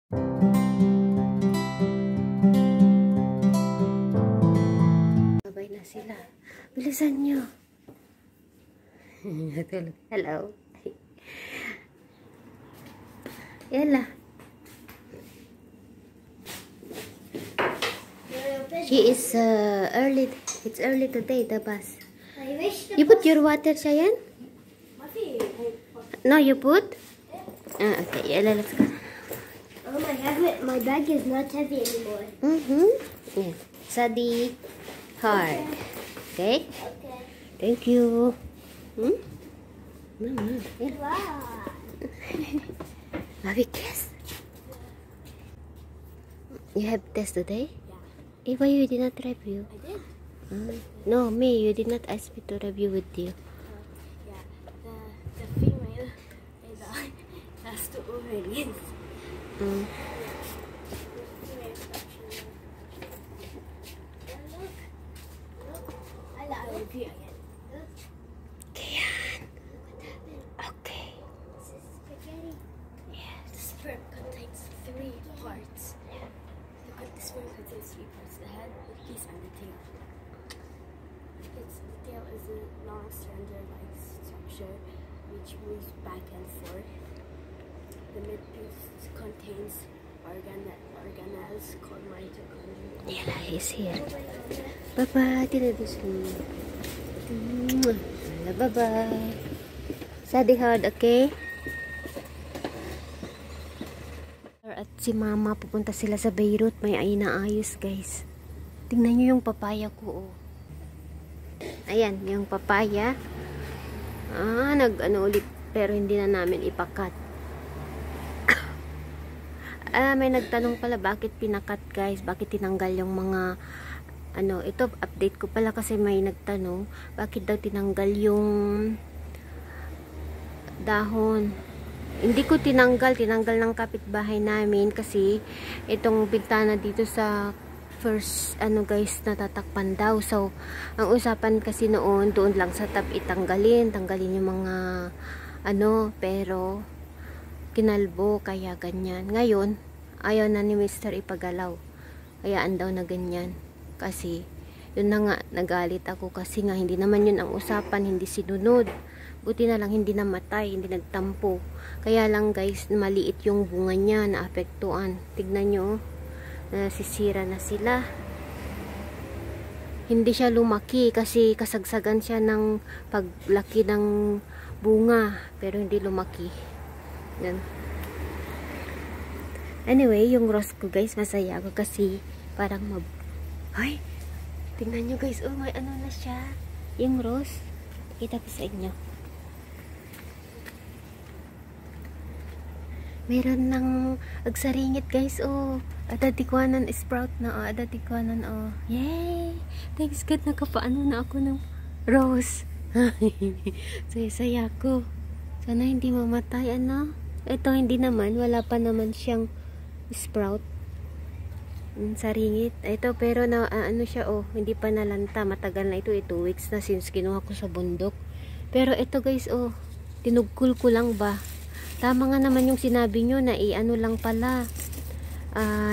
Sabay na sila. Bilisan nyo. Hello. Yala. She is early. It's early today, the bus. You put your water, Cheyenne? No, you put? Okay, Yala, let's go. Oh, my bag is not heavy anymore. Yeah. Study hard. Okay? Okay. Thank you. Mama. Yeah. Wow. Have you kiss? You have test today? Yeah. Why you did not review? I did. No, me. You did not ask me to review with you. Yeah. The female is has to already. I like review again. Kian. Okay. This is spaghetti. Yes. The sperm contains 3 parts. Look at the sperm contains 3 parts: the head, the piece, and the tail. The tail is a long slender-like structure which moves back and forth. The midpiece contains organelles called mitochondria. Yala, he's here. Bye-bye. Tinadusong. Bye-bye. Study hard, okay? At si Mama, pupunta sila sa Beirut. May inaayos, guys. Tingnan nyo yung papaya ko, oh. Ayan, yung papaya. Nag-ano ulit. Pero hindi na namin ipakat. May nagtanong pala bakit pinakat, guys. Bakit tinanggal yung mga ito, update ko pala kasi may nagtanong bakit daw tinanggal yung dahon. Hindi ko tinanggal ng kapitbahay namin kasi itong bintana dito sa first guys, natatakpan daw. So ang usapan kasi noon doon lang sa tanggalin yung mga pero kinalbo kaya ganyan. Ngayon ayaw na ni Mr. ipagalaw, hayaan daw na ganyan kasi yun na nga, nagalit ako kasi nga hindi naman yun ang usapan, hindi sinunod. Buti na lang hindi namatay, hindi nagtampo. Kaya lang guys, maliit yung bunga niya, naapektuhan. Tignan nyo, nasisira na sila. Hindi siya lumaki kasi kasagsagan siya ng paglaki ng bunga, pero hindi lumaki. Yan. Anyway, yung rose ko guys, masaya ako kasi parang ay, tingnan nyo guys, oh, may na siya. Yung rose, kita ko sa inyo. Meron ng agsaringit guys, oh. Adatikwanan sprout na, oh. Adatikwanan, oh. Yay! Thanks God, nakapaano na ako ng rose. Saya-saya ko. Sana hindi mamatay, Ito, hindi naman. Wala pa naman siyang sprout. Saringit. Ito, pero na, siya, oh. Hindi pa nalanta. Matagal na ito. 2 weeks na since kinuha ko sa bundok. Pero ito guys, oh. Tinugkol ko lang ba? Tama nga naman yung sinabi nyo na lang pala.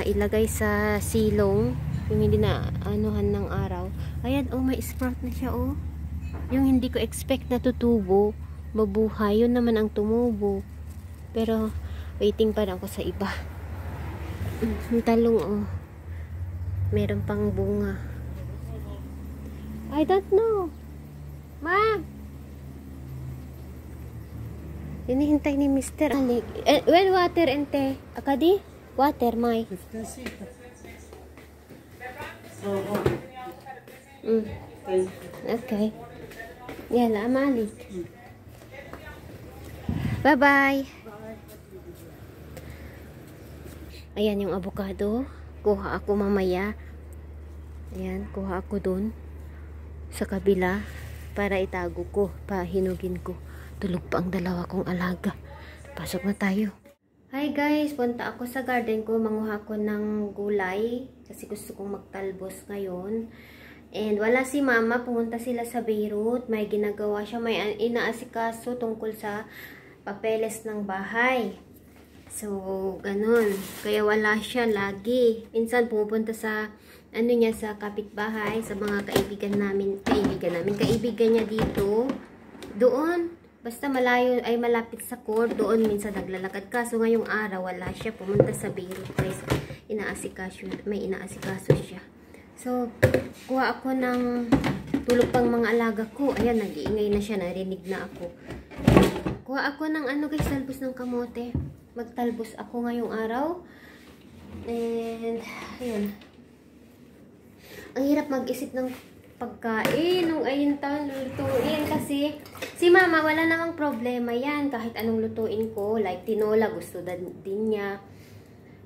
Ilagay sa silong. Yung hindi na anuhan ng araw. Ayan, oh. May sprout na siya, oh. Yung hindi ko expect na tutubo. Mabuhay. Yun naman ang tumubo. Pero, waiting pa rin ako sa iba. Yung talong, oh. Meron pang bunga. I don't know. Ma'am! Hinihintay ni Mr. Alik. Well, water, ente. Akadi? Water, may. Okay. Yala, malik. Bye-bye. Ayan yung avocado. Kuha ako mamaya. Ayan, kuha ako dun sa kabila para itago ko, pahinugin ko. Tulog pa ang dalawa kong alaga. Pasok na tayo. Hi guys, punta ako sa garden ko. Manguha ko ng gulay kasi gusto kong magtalbos ngayon. And wala si Mama, pumunta sila sa Beirut. May ginagawa siya, may inaasikaso tungkol sa papeles ng bahay. So, ganun. Kaya wala siya lagi. Minsan pumupunta sa, ano niya, sa kapitbahay, sa mga kaibigan kaibigan niya dito. Doon, basta malayo, ay malapit sa court, doon minsan naglalakad ka. So, ngayong araw, wala siya. Pumunta sa Beirut, guys. May inaasikaso siya. So, kuha ako ng tulog pang mga alaga ko. Ayan, nag-iingay na siya. Narinig na ako. Kuha ako ng ano guys, talbos ng kamote. Magtalbos ako ngayong araw. And, ayun. Ang hirap mag-isip ng pagkain nung ayun taon lutuin kasi si mama wala namang problema yan kahit anong lutuin ko, like tinola gusto din niya.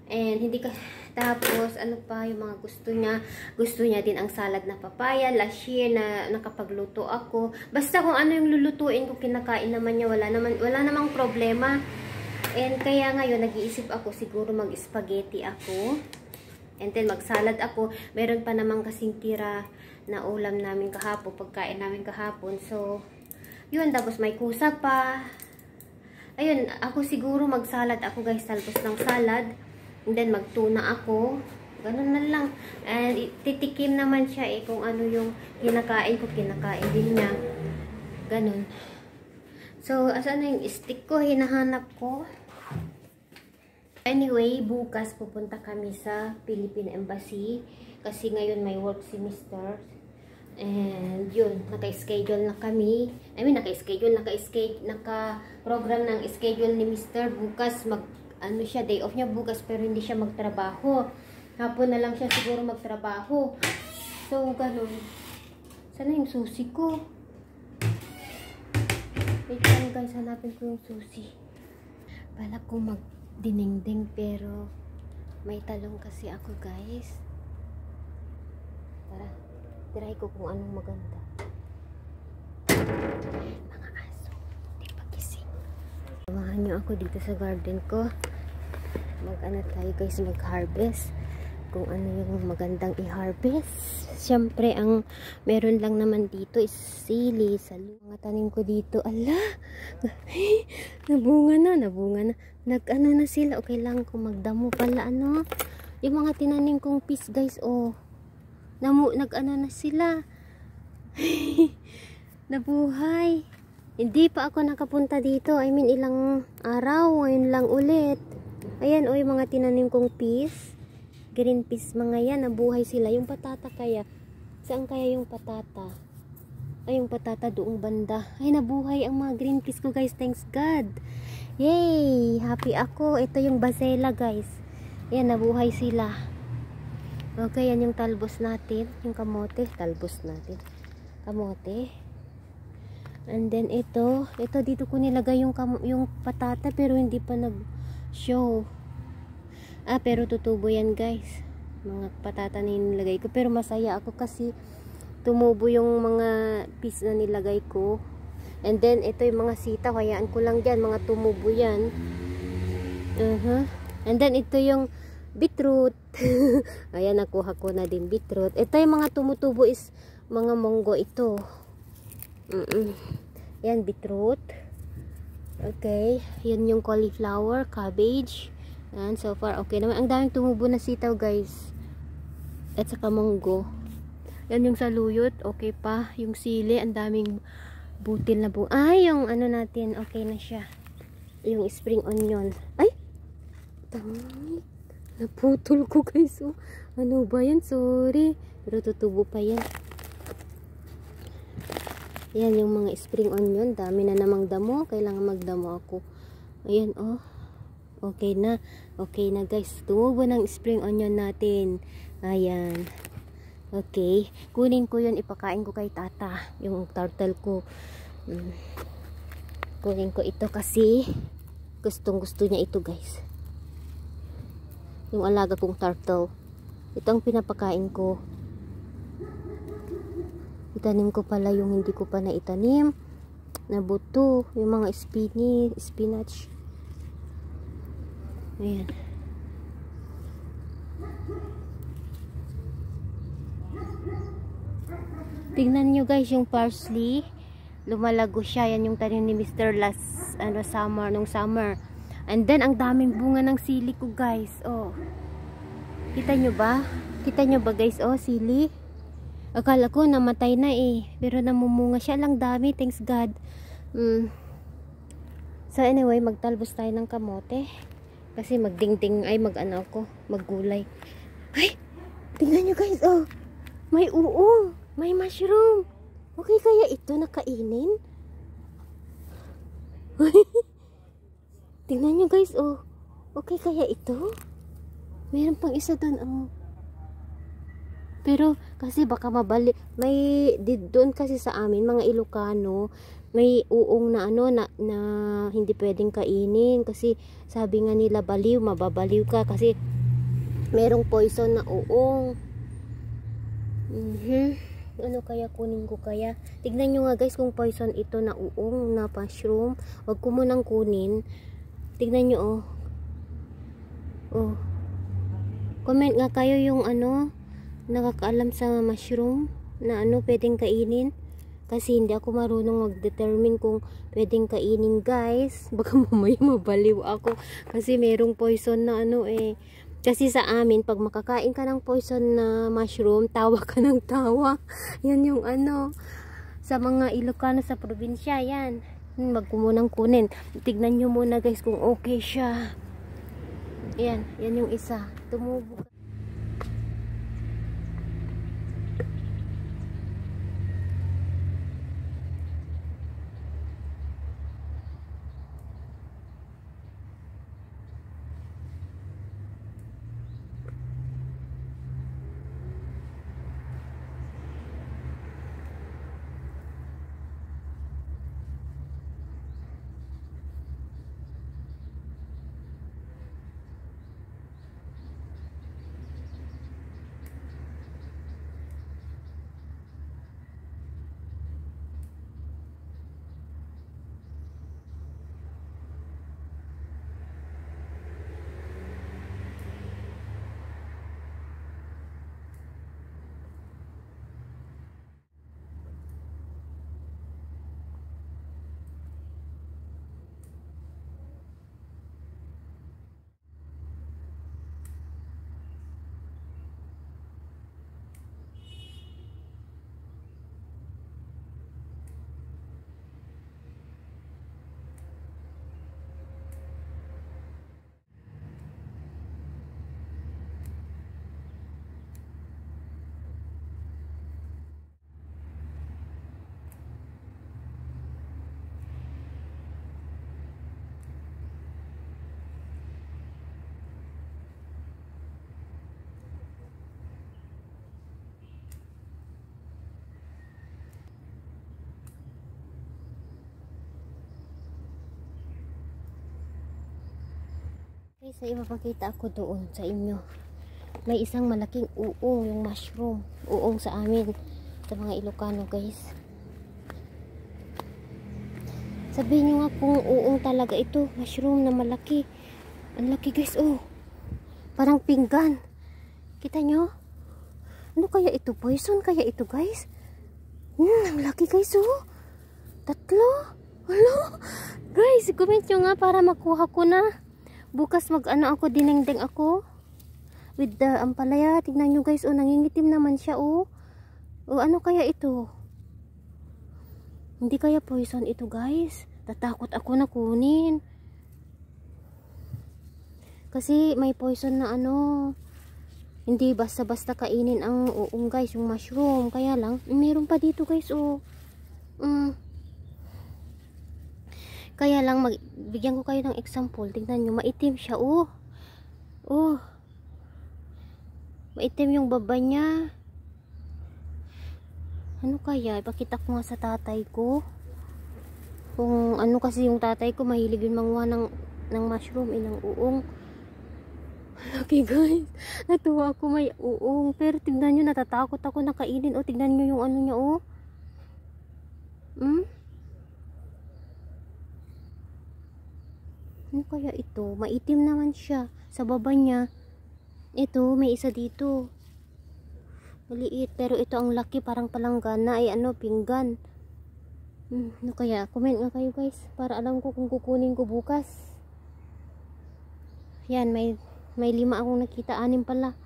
And hindi ka tapos ano pa yung mga gusto niya din ang salad na papaya. Last year na nakapagluto ako, basta kung ano yung lulutuin ko kinakain naman niya, wala namang problema. And kaya ngayon nag-iisip ako siguro mag-spaghetti ako and then mag-salad ako. Meron pa namang kasing tira na ulam namin kahapon, pagkain namin kahapon. So yun, tapos may kusa pa. Ayun, ako siguro mag-salad ako guys, talbos ng salad. And then magtuna ako. Ganun na lang. And titikim naman siya eh kung ano yung kinakain ko, kinakain din niya. Ganun. So, asan na yung stick ko? Hinahanap ko. Anyway, bukas pupunta kami sa Philippine Embassy. Kasi ngayon may work si Mr. And yun, naka-schedule na kami. I mean, naka-program ng schedule ni Mr. Bukas ano siya, day off niya bukas pero hindi siya magtrabaho. Hapon na lang siya siguro magtrabaho. So, ganun. Sana yung susi ko? Wait lang guys, hanapin ko yung susi. Bala ko magdinengdeng pero may talong kasi ako guys. Tara, try ko kung anong maganda. Mga aso, di pagising. Samahan niyo ako dito sa garden ko. Mag-ano tayo guys, mag-harvest. Kung ano yung magandang i-harvest. Siyempre, ang meron lang naman dito is sili. Mga tanim ko dito. Ala! Nabunga na. Nag-ano na sila. Okay lang kung magdamo pala. Ano? Yung mga tinanim kong peas guys, oh. Nag-ano na sila. Nabuhay. Hindi pa ako nakapunta dito. I mean, ilang araw. Ngayon lang ulit. Ayan, oh, yung mga tinanim kong peas. Green peas, mga yan. Nabuhay sila. Yung patata kaya. Saan kaya yung patata? Ay, yung patata doong banda. Ay, nabuhay ang mga green peas ko, guys. Thanks God. Yay! Happy ako. Ito yung basela, guys. Ayan, nabuhay sila. Okay, yan yung talbos natin. Yung kamote. Talbos natin. Kamote. And then, ito dito ko nilagay yung patata, pero hindi pa nag-show. Pero tutubo yan guys. Mga patata na nilagay ko. Pero masaya ako kasi tumubo yung mga peas na nilagay ko. And then, ito yung mga sitaw. Hayaan ko lang dyan. Mga tumubo yan. And then, ito yung beetroot. Ayan, nakuha ko na din beetroot. Ito yung mga tumutubo is mga monggo ito. Yan, beetroot. Okay. Yan yung cauliflower, cabbage. And so far, okay naman. Ang daming tumubo na sitaw, guys. At saka monggo. Yan yung saluyot. Okay pa. Yung sili, ang daming butil na bunga. Yung ano natin, okay na siya. Yung spring onion. Ay! Tangik. Naputol ko, guys. Oh. Ano ba yan? Sorry. Pero tutubo pa yan. Yan yung mga spring onion. Dami na namang damo. Kailangan magdamo ako. Ayan, oh. Okay na. Okay na, guys. Tumubo ng spring onion natin. Ayan. Okay. Kunin ko yun. Ipakain ko kay tata. Yung turtle ko. Kunin ko ito kasi gustong gusto niya ito, guys. Yung alaga kong turtle. Ito ang pinapakain ko. Itanim ko pala yung hindi ko pa naitanim. Nabuto. Yung mga spinach. Ayan. Tingnan nyo guys yung parsley. Lumalago siya. Yan yung tanim ni Mr. last summer. Nung summer. And then, ang daming bunga ng sili ko, guys. Oh. Kita nyo ba? Kita nyo ba, guys? Oh, sili. Akala ko namatay na eh. Pero namumunga siya. Lang dami. Thanks God. So, anyway, magtalbos tayo ng kamote. Kasi magdingding, ay mag-ano ako. Maggulay. Ay! Tingnan nyo, guys. Oh. May uong. May mushroom. Okay kaya ito nakainin? Tingnan nyo, guys. Oh. Okay kaya ito? Meron pang isa doon. Oh. Pero kasi baka mabali. May doon kasi sa amin mga Ilocano, may uong na ano na hindi pwedeng kainin kasi sabi nga nila baliw, mababaliw ka kasi merong poison na uong. Ano kaya kunin ko kaya? Tignan nyo nga guys kung poison ito na uong na mushroom. Wag ko munang kunin. Tignan nyo oh. Oh. Comment nga kayo yung ano nakakaalam sa mushroom na ano pwedeng kainin. Kasi hindi ako marunong mag-determine kung pwedeng kainin guys. Baka mamaya mabaliw ako. Kasi merong poison na ano eh. Kasi sa amin, pag makakain ka ng poison na mushroom, tawa ka ng tawa. Yan yung ano, sa mga Ilocano sa probinsya, yan. Wag ko munang kunin. Tignan nyo muna guys kung okay siya. Yan, yan yung isa. Tumubo ka. Guys, may ipapakita ako doon sa inyo. May isang malaking uong, yung mushroom. Uong sa amin, sa mga Ilocano guys. Sabihin nyo nga kung uong talaga ito. Mushroom na malaki. Ang laki guys, oh. Parang pinggan. Kita nyo? Ano kaya ito? Poison kaya ito guys? Ang laki guys, oh. 3. Hello? Guys, comment nyo nga para makuha ko na. Bukas mag-ano ako, dinengdeng ako. With the ampalaya. Tignan nyo guys, oh, nangingitim naman siya, oh. Oh, ano kaya ito? Hindi kaya poison ito guys. Tatakot ako na kunin. Kasi may poison na ano. Hindi basta-basta kainin ang uong guys, yung mushroom. Kaya lang, meron pa dito guys, oh. Kaya lang, bigyan ko kayo ng example. Tingnan nyo, maitim siya, oh. Oh. Maitim yung baba niya. Ano kaya? Ipakita ko nga sa tatay ko. Kung ano kasi yung tatay ko, mahilig yung manguha ng mushroom, ng uong. Okay guys, natuwa ako may uong. Pero tingnan nyo, natatakot ako na kainin. Oh, tingnan nyo yung ano niya, oh. Ano kaya ito? Maitim naman siya. Sa baba niya. Ito, may isa dito. Maliit. Pero ito ang laki. Parang palanggana. Ay ano, pinggan. Ano kaya? Comment nga kayo guys. Para alam ko kung kukunin ko bukas. Yan, may 5 akong nakita. 6 pala.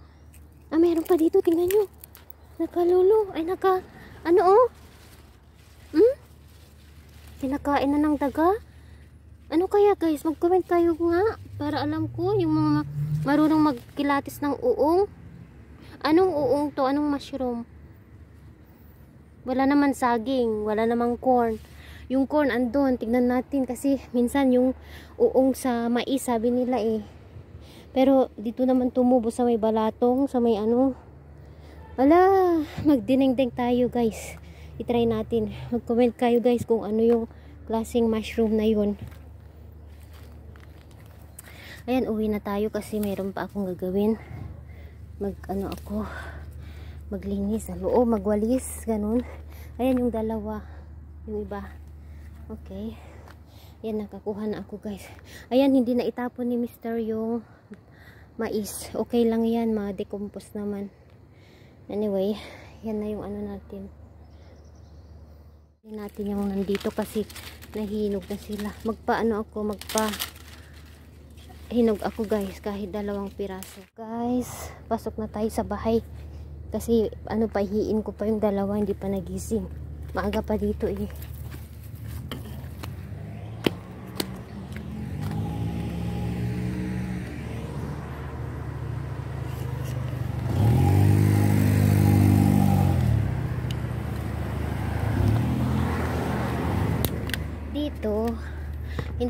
Ah, meron pa dito. Tingnan nyo. Nakalulo. Ay, ano oh? Kinakain na ng daga? Ano kaya guys? Mag-comment kayo nga. Para alam ko, yung mga marunong magkilatis ng uong. Anong uong to? Anong mushroom? Wala naman saging. Wala namang corn. Yung corn andun. Tignan natin kasi minsan yung uong sa mais, sabi nila eh. Pero dito naman tumubo sa may balatong, sa may ano. Wala, magdinengdeng tayo guys. I-try natin. Mag-comment kayo guys kung ano yung klaseng mushroom na yun. Ayan, uwi na tayo kasi meron pa akong gagawin. Maglinis sa loob, magwalis, ganun. Ayan yung dalawa. Yung iba. Okay. Ayan, nakakuha na ako guys. Ayan, hindi na itapon ni Mr. yung mais. Okay lang yan, ma-decompose naman. Anyway, yan na yung ano natin. Yan natin yung nandito kasi nahinog na sila. Hinog ako guys, kahit 2 piraso. Guys, pasok na tayo sa bahay. Kasi pahihiin ko pa yung 2, hindi pa nagising. Maaga pa dito eh.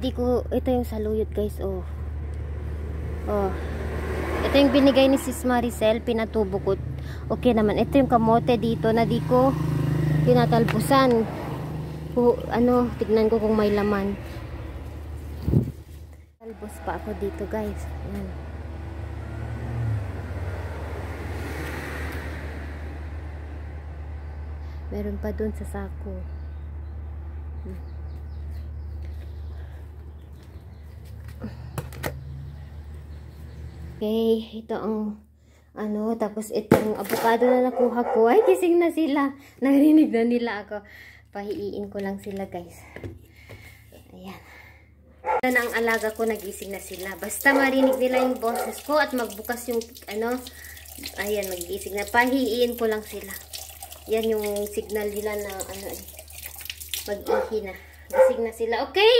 Dito, ito yung saluyot guys, oh. Ito yung binigay ni Sis Maricel, pinatubo ko. Okay naman. Ito yung kamote dito na di ko tinatalbusan. Tignan ko kung may laman. Talbos pa ako dito guys. Ayan. Meron pa dun sa sako. Okay, ito ang tapos itong avocado na nakuha ko. Ay, gising na sila. Narinig na nila ako. Pahiiin ko lang sila, guys. Ayan. Ito na ang alaga ko, nagising na sila. Basta marinig nila yung boses ko at magbukas yung ayan, magising na. Pahiiin ko lang sila. Yan yung signal nila na mag-ihi na. Gising na sila. Okay?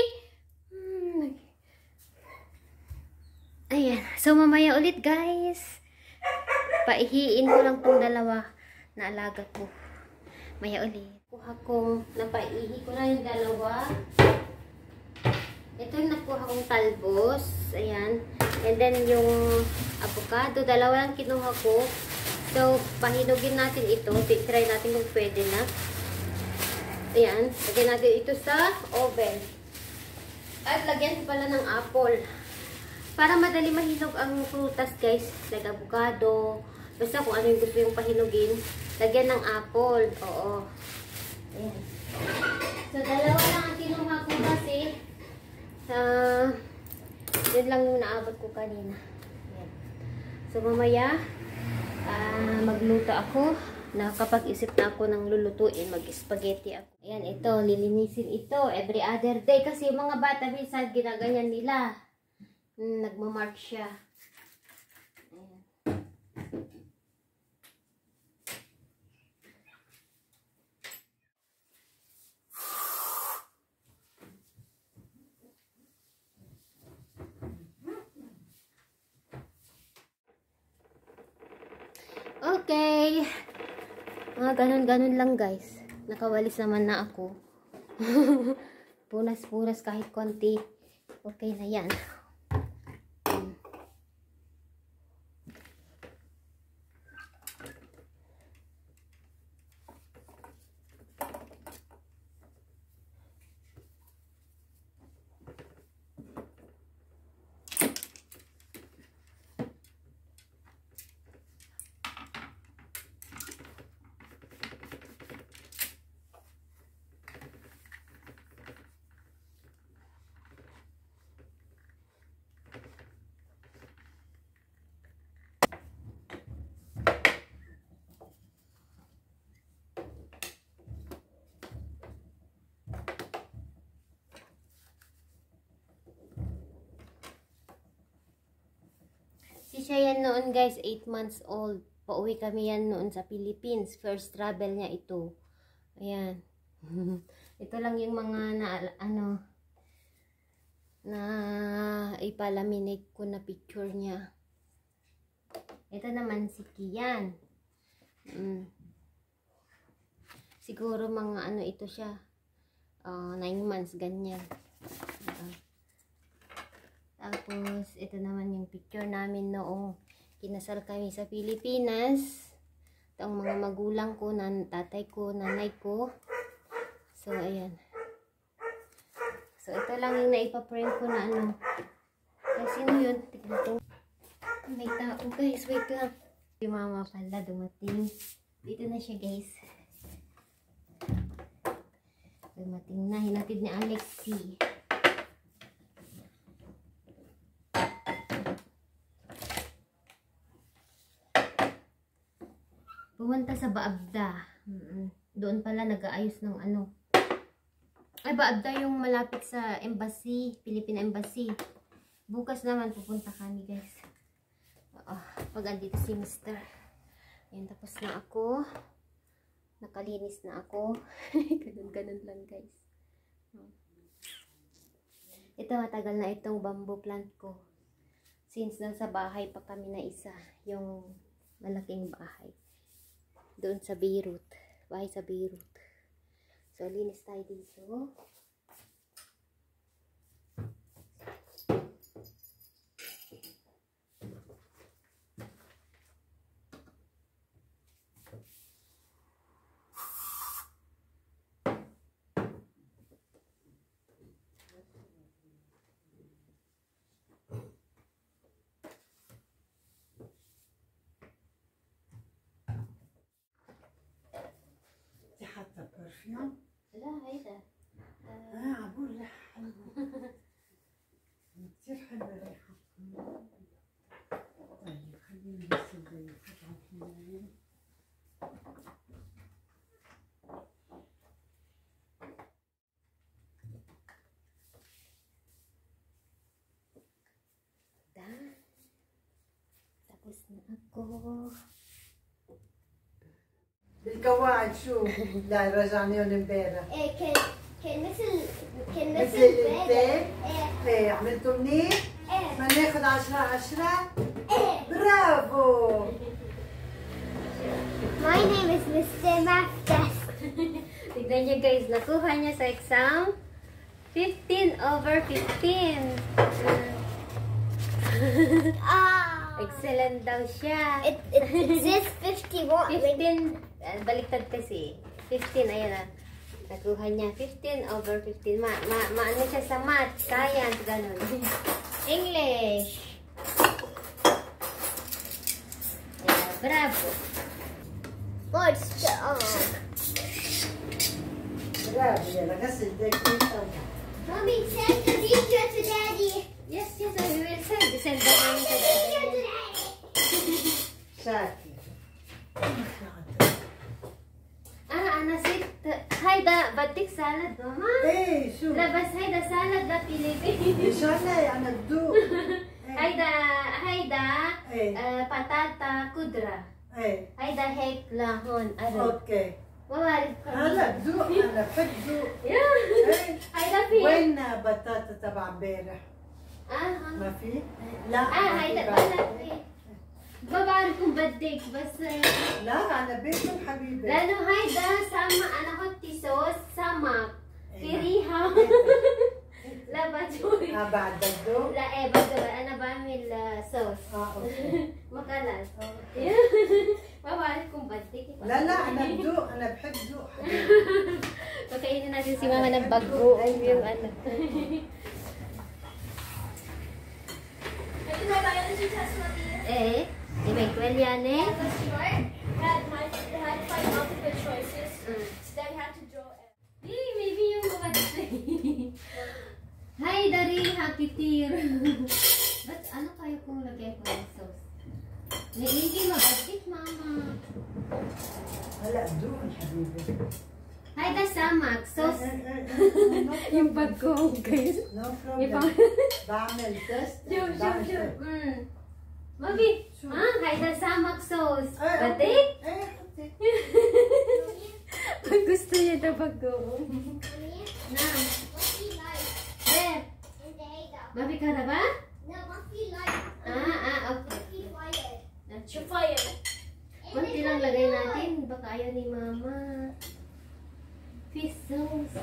Ayan. So, mamaya ulit, guys. Paihiin ko lang tong 2 na alaga ko. Maya ulit. Kuha kong, napaihi ko na yung 2. Ito yung nakuha kong talbos. Ayan. And then, yung avocado. 2 lang kinuha ko. So, pahinugin natin ito. Try natin kung pwede na. Ayan. Lagyan natin ito sa oven. At lagyan pala ng apple. Para madali mahinog ang prutas, guys. Like avocado. Basta kung ano yung gusto yung pahinugin. Lagyan ng apple. Oo. Ayan. So, 2 lang ang kinuha ko kasi. Yun lang yung naabot ko kanina. Ayan. So, mamaya, magluto ako. Nakapag-isip na ako ng lulutuin. Mag-spaghetti ako. Ayan, ito. Lilinisin ito every other day. Kasi yung mga bata minsan ginaganyan nila. Nagmamark siya. Ayan. Okay. Ganun-ganun lang guys. Nakawalis naman na ako. Punas-punas kahit konti. Okay na yan. siya yan noon guys, 8 months old. Pauwi kami yan noon sa Philippines. First travel niya ito. Ayan. Ito lang yung mga na ipalaminate ko na picture niya. Ito naman si Kian. Siguro mga ito siya. 9 months, ganyan. Tapos, ito naman yung picture namin noong kinasal kami sa Pilipinas. Ito ang mga magulang ko, tatay ko, nanay ko. So, ayan. So, ito lang yung naipa-prank ko na Ay, sino yun? Tignan ito. May tao guys, wait lang. Si mama pala dumating. Dito na siya guys. Dumating na, hinatid ni Alexi. Pumunta sa Baabda. Doon pala nag-aayos ng Ay, Baabda yung malapit sa embassy, Philippine Embassy. Bukas naman pupunta kami guys. Pag andito si Mr. Ayan, tapos na ako. Nakalinis na ako. Ganun lang guys. Ito, matagal na itong bamboo plant ko. Since nasa bahay pa kami na isa. Yung malaking bahay. Doon sa Beirut. Bahay sa Beirut. So, linis tayo dito. حتى برفيوم؟ لا هيدا عبور ريحة حلوة كتير حلوة ريحة. طيب خلينا نغسل قطعة الفنجان. Tapos na ako. بالقواعد شو؟ لا رجعني يوم امبارح. كان مثل التاني؟ ايه عملتوا منيح؟ ايه ما ناخذ 10/10؟ ايه برافو. My name is Mr. Math Test. Tignan niyo guys, nakuha niya sa exam 15/15. Excellent daw siya. It says 51. 15, baliktad kasi. 15, ayan na. Nakuha niya 15/15. Maano siya sa math, science, ganun. English. Yeah, bravo. Good job. برافو يلا غسل ايديك كويس. Mommy, send the teacher to Daddy. Yes, yes, we will send. Send the money to Teacher the to Daddy. شاكر. أنا ست. هيدا بدك سالاد ماما؟ ايه شو؟ لا بس هيدا سالاد لفلبين. ان شاء الله يعني تذوق. هيدا ايه بطاطا كدرة. ايه هيدا هيك لهون أرو. اوكي. ما بعرف هلا تذوق انا بحب ذوق. ايه هيدا في. وين بطاطا تبع امبارح؟ ما في؟ لا هيدا ولا في. ما بعرف كم بدك بس. لا انا باكل حبيبي. لأنه هيدا سمك، أنا حطي صوص سمك في ريحة. لا بدوي. بعد بده؟ لا ايه بدوي، أنا بعمل صوص. اوكي. مكلل. ما بعرف كم بدك. لا لا انا بذوق، انا بحب ذوق حبيبي. Pagkainin natin si mama ng bagoong yung I did my biology test, Mommy. Eh, di may kwel yan eh. It was short. Had to find multiple choices. So then I had to draw. Maybe yung mamatay. Hi, Dari, happy tear. Ba't ano kayo kung lagay ko ng sauce? Hindi mabagkit, mama. هلا ذوق حبيبي. Hi, da samak. Sauce. Yung bagoong, guys. نو May بروبلم. pang... بعمل تيست. Sure. Mabi, hayda samak sauce. Pati? Pag gusto niya daw pag-goong. Na. Mabi ka na ba? Okay. Kunti lang lagay natin. Baka ayaw ni Mama. Fish sauce.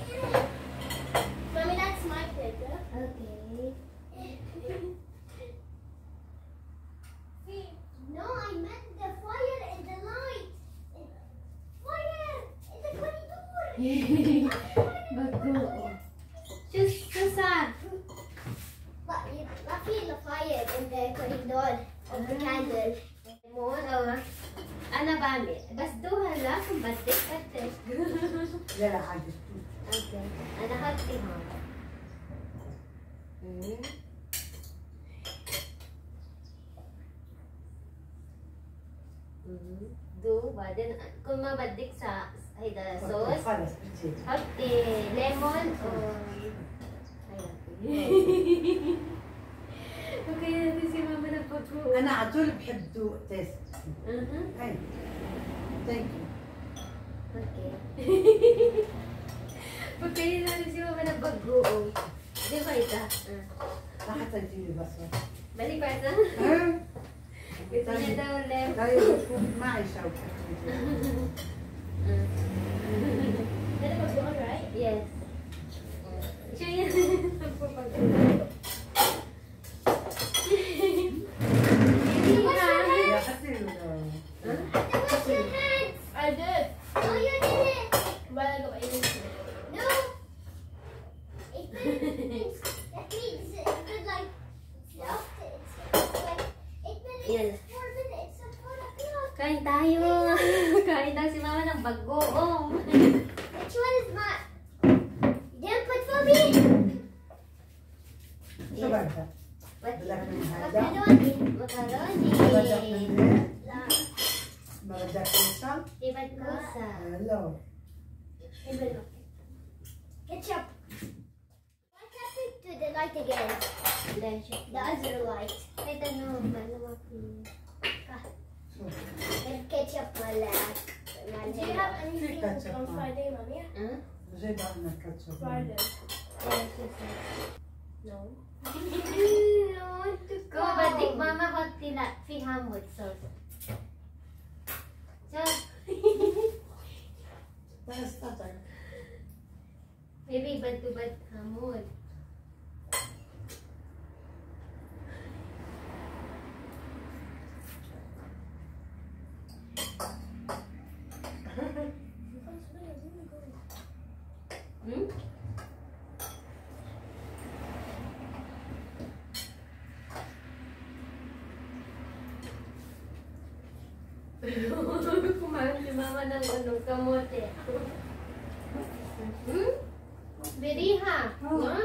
Mommy, that's my plate, yeah? Okay. No, I meant the fire and the light. Fire! In the corridor! Bago. Susar. But I feel the fire in the corridor of the candle. Lemon, ano ba? Basdo hala kung batik. لا لا حاجة Okay. Ano hati ha? Do ba? Then, kung mabadik sa hayda sauce, خلاص بتجي hati, lemon, o... Okay, natin si Mama na pag-go. أنا على طول بحب ذوق تيست أي ثانك يو Okay. Pagkain natin si Mama na pag-go. Di ba ita? حتى تجيبي بصل Balik pa ito? Gusto niya daw lemon. طيب يكون معي شوكة Then it was gone, right? Yes. Siya yan. يا حسين Wash your hands! I did. No, you didn't. While ago, I didn't. No. That means it's been like, Yan. 4 minutes of 4 o'clock. Kain tayo. Kain daw si Mama ng bagoong. Which one is mine? You didn't put for me? شو بدك؟ What? بدك من هذا؟ Macaroni. بدك Macaroni. من هذا؟ La. ما بدك من Ibad kusa. هلو Ketchup. Why can't we do the light again? Then siya. The other light. Ay, tanong. Paano maki? And ketchup, my lad. Do you have anything ketchup, on Mom? Friday, Mommy? Huh? جايب عنا كاتشب Friday. No. Go, badik Mama hot tila. Fiham with sauce. So, بس تطعم maybe bad to bad hamod. Hmm? Kumain si Mama ng kamote. Hmm? Beriha. No?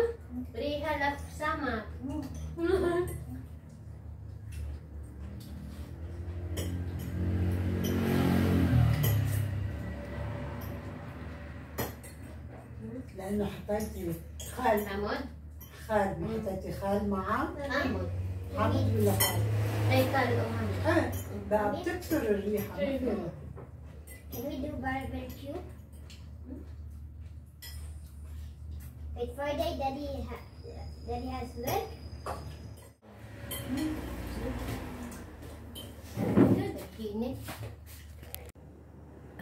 Beriha lap sama. لانه حطيتي خال Amod? ما حطيتي خال معه Amod. حامض ولا خال؟ Ay, kalo hamod. ايه بقى بتكسر الريحه ما فيها. Can we do barbecue? Wait, Friday, Daddy has work. Init.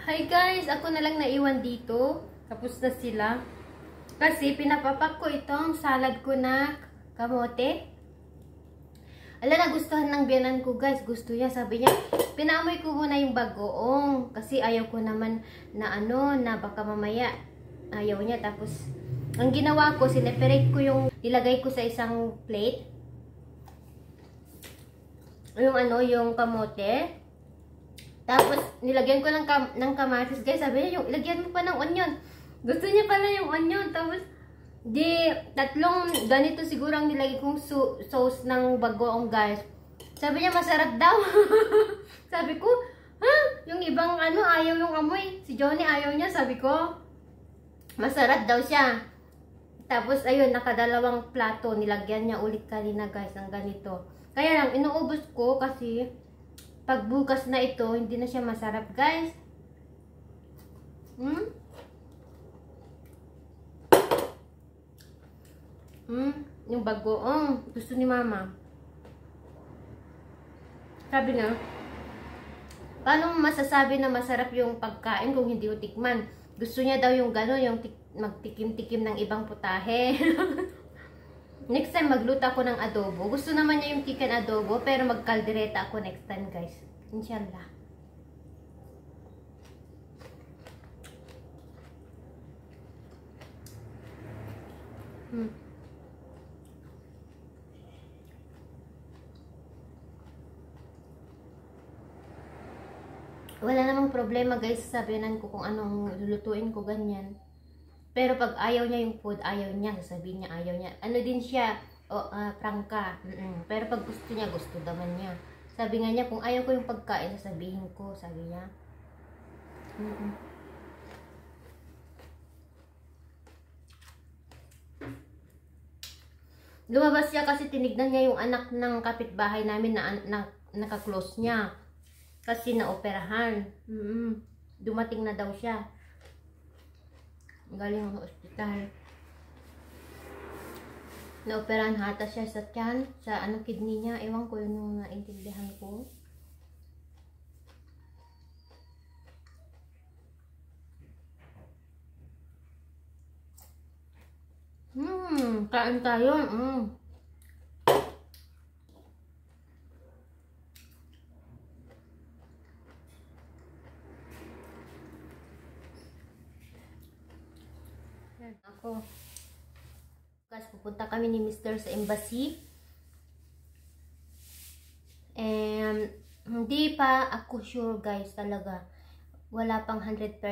Hi guys! Ako na lang naiwan dito. Tapos na sila. Kasi pinapapak ko itong salad ko na kamote. Ala, nagustuhan ng biyanan ko guys. Gusto niya. Sabi niya, pinaamoy ko muna yung bagoong. Kasi ayaw ko naman na na baka mamaya ayaw niya. Tapos, ang ginawa ko, sineperate ko yung, nilagay ko sa isang plate. Yung kamote. Tapos, nilagyan ko ng kamatis. Guys, sabi niya, ilagyan mo pa ng onion. Gusto niya pala yung onion. Tapos, tatlong ganito siguro ang nilagay kong sauce ng bagoong guys. Sabi niya, masarap daw. Sabi ko, yung ibang ayaw yung amoy. Si Johnny ayaw niya. Sabi ko, masarap daw siya. Tapos, ayun, nakadalawang plato. Nilagyan niya ulit kanina guys ng ganito. Kaya lang, inuubos ko kasi pag bukas na ito, hindi na siya masarap, guys. Yung bagoong. Gusto ni mama. Sabi nga, paano masasabi na masarap yung pagkain kung hindi mo tikman? Gusto niya daw yung gano'n, yung magtikim-tikim ng ibang putahe. Next time, magluto ako ng adobo. Gusto naman niya yung chicken adobo, pero magkaldereta ako next time, guys. Inshallah. Wala namang problema, guys. Sabihan ko kung anong lulutuin ko, ganyan. Pero pag ayaw niya yung food, ayaw niya. Sabihin niya, ayaw niya. Ano din siya, prangka. Pero pag gusto niya, gusto naman niya. Sabi nga niya, kung ayaw ko yung pagkain, sabihin ko, sabi niya. Lumabas siya kasi tinignan niya yung anak ng kapitbahay namin na naka-close niya. Kasi naoperahan. Dumating na daw siya. Galing ang hospital. Naoperahan hata siya sa tiyan, sa kidney niya. Ewan ko yun yung naintindihan ko. Kain tayo. Ako. Guys, pupunta kami ni Mr. sa embassy. And hindi pa ako sure, guys, talaga. Wala pang 100%.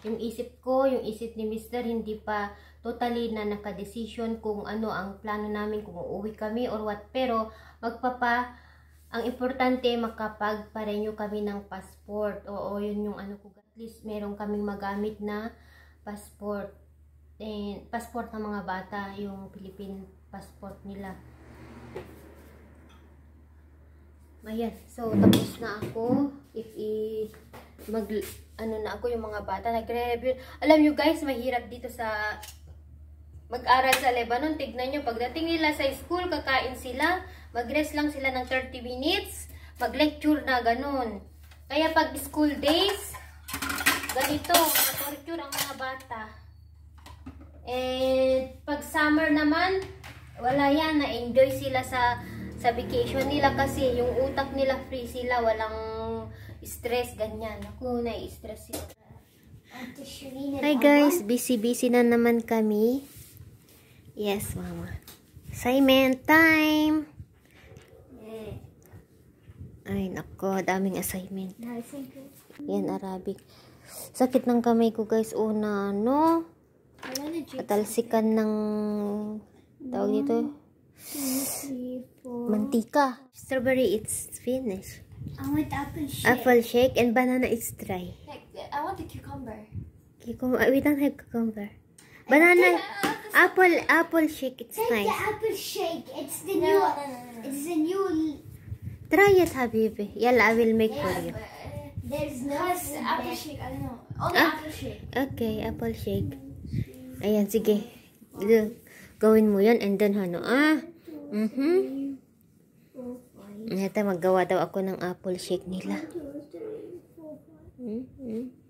Yung isip ko, yung isip ni Mr. hindi pa totally na naka-decision kung ano ang plano namin, kung uuwi kami or what. Pero ang importante makapag-parenew kami ng passport. Oo, yun yung ko. At least meron kaming magamit na passport. And passport ng mga bata, yung Philippine passport nila. Ayan, so tapos na ako. Na ako yung mga bata, nagre-review. Alam nyo guys, mahirap dito sa mag-aral sa Lebanon. Tignan nyo, pagdating nila sa school, kakain sila, mag-rest lang sila ng 30 minutes, mag-lecture na ganun. Kaya pag school days, ganito, torture ang mga bata. And pag summer naman, wala yan, na-enjoy sila sa vacation nila kasi yung utak nila free sila, walang stress, ganyan. Ako na-stress sila. Hi guys, busy na naman kami. Yes, mama. Assignment time! Ay, nako, daming assignment. Yan, Arabic. Sakit ng kamay ko guys, una, no? Katalsikan ng tawag dito mantika. Strawberry, it's finished. I want apple shake. Apple shake and banana is dry. I want the cucumber. We don't have cucumber. Banana, apple shake, it's Take nice. the apple shake. It's the new. It's the new. Try it, Habibi. Yalla, I will make for you. There's no apple shake. I don't know. Only apple shake. Okay, apple shake. Ayan, sige. Gawin mo yan and then Ito, maggawa daw ako ng apple shake nila.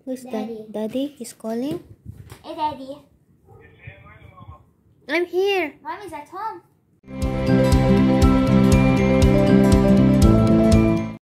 Who's that? Daddy is calling? Hey, Daddy. I'm here. Mommy's at home.